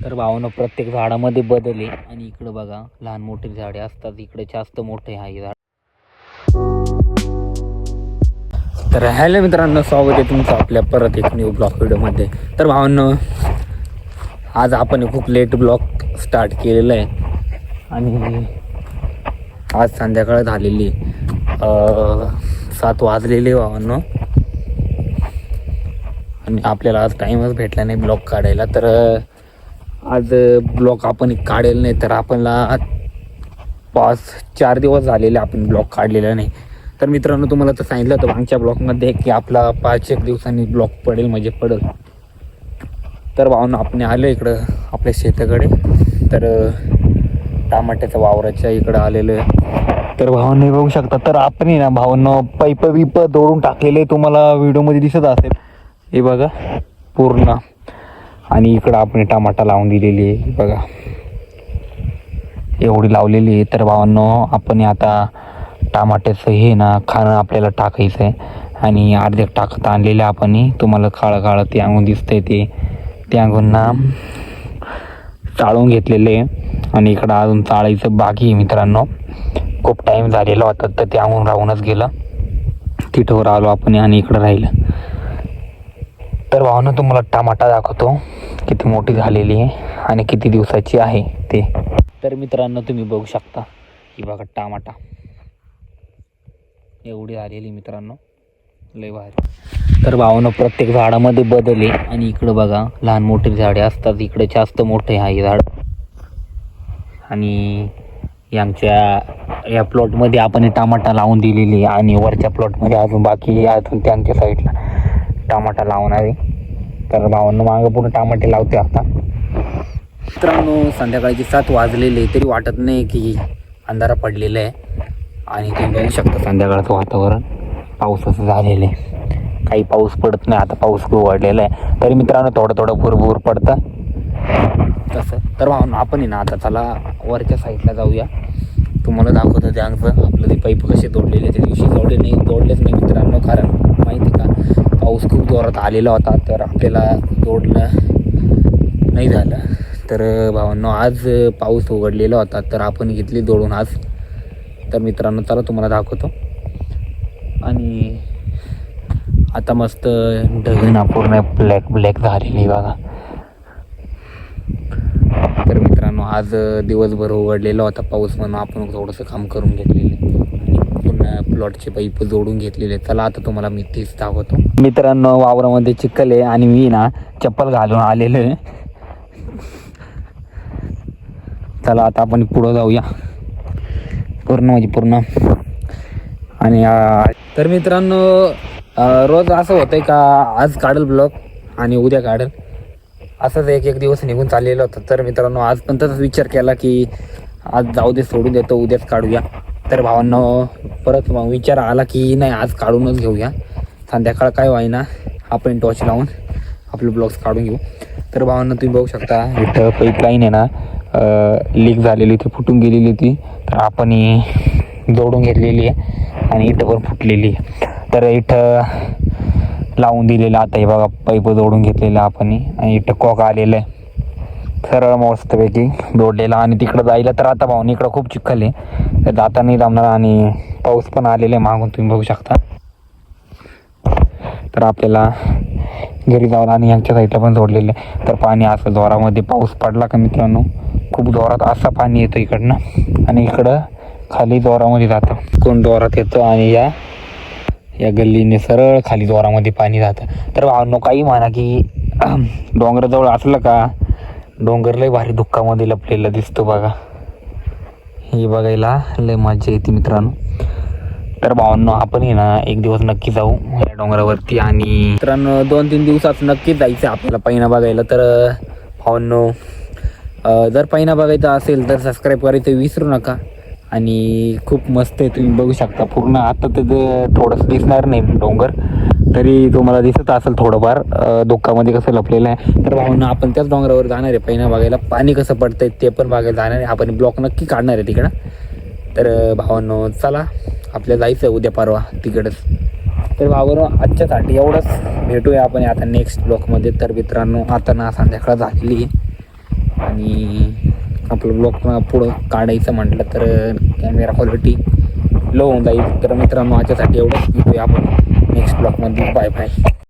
तर भावानं प्रत्येक झाडामध्ये बदल आहे. आणि इकडं बघा लहान मोठे झाडे असतात, इकडे जास्त मोठे आहे झाड. तर हॅलो मित्रांनो, स्वागत आहे तुमचं आपल्या परत एक न्यू ब्लॉग व्हिडिओमध्ये. तर भावांनो, आज आपण खूप लेट ब्लॉग स्टार्ट केलेलं आहे आणि आज संध्याकाळ झालेली 7 वाजलेले भावांनो. आणि आपल्याला आज टाईमच भेटला नाही ब्लॉग काढायला. तर आज ब्लॉग आपण काढेल नाही, तर आपल्याला 5-4 दिवस झालेले आपण ब्लॉग काढलेला नाही. तर मित्रांनो, तुम्हाला तर सांगितलं होतं मागच्या ब्लॉगमध्ये की आपला 5-1 दिवसांनी ब्लॉग पडेल म्हणजे पडेल. तर भावना आपण आलो इकडं आपल्या शेताकडे. तर टमाट्याच्या वावराच्या इकडं आलेलं आहे. तर भावांनी बघू शकता. तर आपण ना भावांना पाईप दोडून टाकलेले तुम्हाला व्हिडिओमध्ये दिसत असेल, हे बघा पूर्ण. आणि इकडं आपण टमाटा लावून दिलेली आहे बघा, एवढी लावलेली आहे. तर भावांनो, आपण आता टमाट्याचं हे ना खाणं आपल्याला टाकायचं आहे. आणि अर्धे टाकत आणलेलं आपण, तुम्हाला काळं ते अंगून दिसतंय, ते अंगून ना चाळून घेतलेले आहे. आणि इकडं अजून चाळायचं बाकी आहे मित्रांनो. खूप टाईम झालेला होता, तर ते अंगून राहूनच गेलं. तिथवर आलो आपण आणि इकडं राहिलं. तर भावांनो, तुम्हाला टमाटा दाखवतो किती मोठी झालेली आहे आणि किती दिवसाची आहे ते. तर मित्रांनो, तुम्ही बघू शकता, ही बघा टमाटा एवढी झालेली मित्रांनो, लय भारी. तर भावांनो, प्रत्येक झाडामध्ये बदल आहे. आणि इकडं बघा लहान मोठे झाडे असतात, इकडे जास्त मोठे आहे झाड. आणि आमच्या या प्लॉटमध्ये आपण टमाटा लावून दिलेली आहे. आणि वरच्या प्लॉटमध्ये अजून बाकी अजून त्यांच्या साईडला टमाटा लावणार आहे. तर भावांनो, मागं पूर्ण टमाटे लावते आता. मित्रांनो, संध्याकाळची 7 वाजलेले तरी वाटत नाही की अंधारा पडलेला आहे. आणि तुम्ही बघू शकता संध्याकाळचं वातावरण पावसाचं झालेलं आहे. काही पाऊस पडत नाही, आता पाऊस खूप वाढलेला आहे. तरी मित्रांनो, थोडं भुरभुर पडतं तसं. तर भावांनो, आपण ना आता चला वरच्या साईडला जाऊया, तुम्हाला दाखवतो त्यांचं आपलं ते पाईप कसे तोडलेले. त्या दिवशी तोडलेच नाही मित्रांनो, कारण माहिती का पाऊस खूप जोरात आलेला होता, तर आपल्याला तोडणं नाही झालं. तर भावांनो, आज पाऊस उघडलेला होता, तर आपण घेतली तोडून आज. तर मित्रांनो, चला तुम्हाला दाखवतो. आणि आता मस्त ढगना पूर्ण ब्लॅक झालेली बघा. तर मित्रांनो, आज दिवसभर उघडलेला होता पाऊस, म्हणून आपण थोडंसं काम करून घेतलेले आणि पुन्हा प्लॉटचे पाईप जोडून घेतलेले. चला आता तुम्हाला मी तेच दाखवतो. मित्रांनो, वावरामध्ये चिखल आहे आणि मी ना चप्पल घालून आलेलो आहे. चला आता आपण पुढं जाऊया पूर्ण. आणि तर मित्रांनो, रोज असं होतंय का आज काढेल ब्लॉग आणि उद्या काढेल, असंच एक दिवस निघून चाललेलं होतं. तर मित्रांनो, आज पण तसाच विचार केला की आज जाऊ दे, सोडून देतो, उद्याच काढूया. तर भावांनो, परत मग विचार आला की नाही, आज काढूनच घेऊया. संध्याकाळ काय व्हायना, आपण टॉर्च लावून आपले ब्लॉग्स काढून घेऊ. तर भावांनो, तुम्ही बघू शकता इथं पाईपलाईन आहे ना लीक झालेली, ती फुटून गेलेली ती. तर आपण जोडून घेतलेली आहे आणि इथं पण फुटलेली आहे. तर इथं लावून दिलेलं आता हे बघा, पाईप जोडून घेतलेलं आपण. आणि इथं कॉक आलेलं आहे सरळ मस्तपैकी जोडलेला. आणि तिकडं जायला तर आता भाऊन इकडं खूप चिखल आहे, तर जाता नाही जमणार. आणि पाऊस पण आलेला आहे मागून, तुम्ही बघू शकता. तर आपल्याला घरी जाऊन आणि यांच्या साईडला पण जोडलेलं आहे. तर पाणी असं जोरामध्ये पाऊस पडला का मित्रांनो, खूप जोरात असं पाणी येतं इकडनं आणि इकडं खाली जोरामध्ये जातं. कोण जोरात येतं आणि या गल्लीने सरळ खाली जोरामध्ये पाणी जातं. तर भावांनो, काही म्हणा की डोंगराजवळ असलं का डोंगर लय भारी दुःखामध्ये लपलेलं दिसतो बघा. हे बघायला लय मजा येते मित्रांनो. तर भावांनो, आपण ना एक दिवस नक्की जाऊ या डोंगरावरती. आणि मित्रांनो, 2-3 दिवसात नक्कीच जायचं आपल्याला पैना बघायला. तर भावांनो, जर पैना बघायचा असेल तर सबस्क्राईब करायचं विसरू नका. आणि खूप मस्त आहे, तुम्ही बघू शकता पूर्ण. आता तर थोडंसं दिसणार नाही डोंगर, तरी तुम्हाला दिसत असेल थोडंफार धुक्कामध्ये कसं लपलेलं आहे. तर भावांनो, आपण त्याच डोंगरावर जाणार आहे पैना बघायला. पाणी कसं पडतंय ते पण बघायला जाणार आहे. आपण ब्लॉग नक्की काढणार आहे तिकडं. तर भावांनो, चला आपल्याला जायचं उद्या परवा तिकडंच. तर भावांनो, आजच्यासाठी एवढंच. भेटूया आपण आता नेक्स्ट ब्लॉगमध्ये. तर मित्रांनो, आता ना संध्याकाळ झालेली आणि आपलं ब्लॉग पुढं काढायचं म्हटलं तर कॅमेरा क्वालिटी लो होऊन जाईल. तर मित्रांनो आजच्यासाठी एवढंच. भेटूया आपण नेक्स्ट ब्लॉगमध्ये. Bye bye.